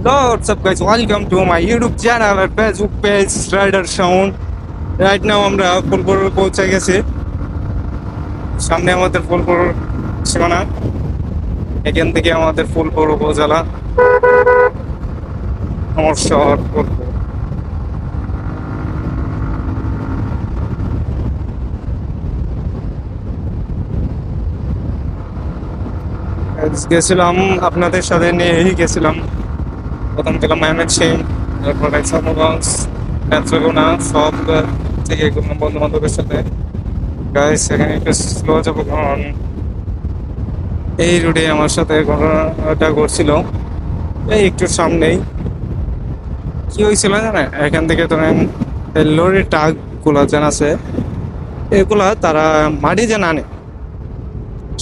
What's up guys, welcome to my YouTube channel and Facebook page Rider Sound. Right now আমরা ফুলপুর পৌঁছে গেছি। সামনে আমাদের ফুলপুর সীমানা, এখান থেকে আমাদের ফুলপুর উপজেলা, আমার শহর ফুলপুর। গেছিলাম আপনাদের সাথে নিয়েই গেছিলাম। প্রথম গেলাম ময়মনসিংহ, তারপরে সমগঞ্জ, নেত্রকোনা, সব থেকে ঘুরলাম বন্ধু বান্ধবের সাথে। গাইস এখানে একটু স্লো যাবো, কারণ এই রুটে আমার সাথে ঘটনাটা ঘটছিল। এই একটু সামনেই কি হয়েছিল জানেন, এখান থেকে ধরেন লরির ট্রাক গুলা যেন আছে, এগুলা তারা মাটি যেন আনে,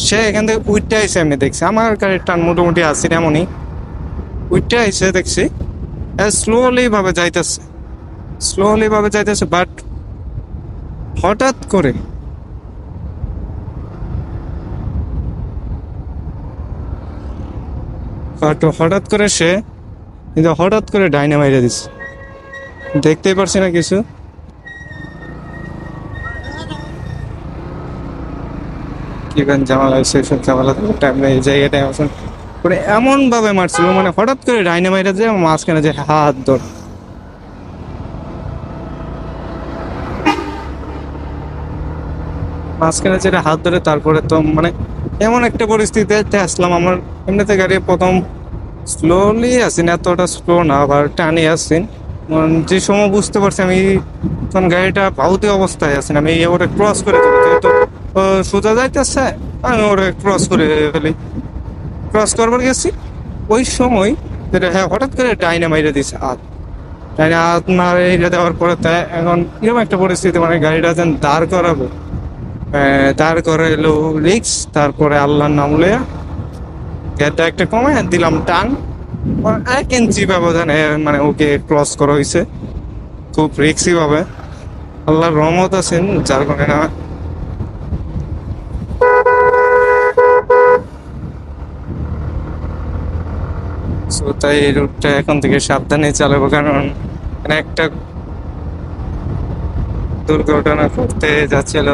সে এখান থেকে উইটটা আইসে। আমি দেখছি আমার গাড়ির টান মোটামুটি আসছে এমনই, উইটটা আইসে দেখছি স্লোলি ভাবে যাইতেছে, বাট হঠাৎ করে সে কিন্তু হঠাৎ করে ডাইনে মাইরে দিচ্ছে। দেখতেই পারছি না কিছু, কি গান ঝামেলা হয়েছে, সব ঝামেলা টাইম নেই, এই জায়গাটায় আসুন করে এমন ভাবে মারছিল, মানে হঠাৎ করে ডাইনে মাইরে দিয়ে মাঝখানে যে হাত ধর। মাঝখানে যেটা হাত ধরে, তারপরে তো মানে এমন একটা পরিস্থিতিতে আসলাম। আমার এমনিতে গাড়ি প্রথম স্লোলি আসি না, এতটা স্লো না, আবার টানি আসছি। যে সময় বুঝতে পারছি আমি তখন গাড়িটা ভাউতি অবস্থায় আছি, আমি ওটা ক্রস করে দেবো, যেহেতু সোজা যাইতেছে আমি ওটা ক্রস করে ফেলি। ক্রস করবার গেছি ওই সময় যেটা, হ্যাঁ, হঠাৎ করে ডাইনে মাইরে দিছে হাত। ডাইনে হাত মারে দেওয়ার পরে তাই এখন এরকম একটা পরিস্থিতি, মানে গাড়িটা যেন দাঁড় করাবো, দাঁড় করে এলো রিক্স, তারপরে আল্লাহর নাম লইয়া গেটটা একটা কমে দিলাম টান, 1 ইঞ্চি ব্যবধানে মানে ওকে ক্রস করা হয়েছে খুব রিক্সি ভাবে। আল্লাহর রহমত আছেন যার কারণে না। তাই এই রুটটা এখন থেকে সাবধানে চালাবো, কারণ একটা দুর্ঘটনা ঘটতে যাচ্ছিল।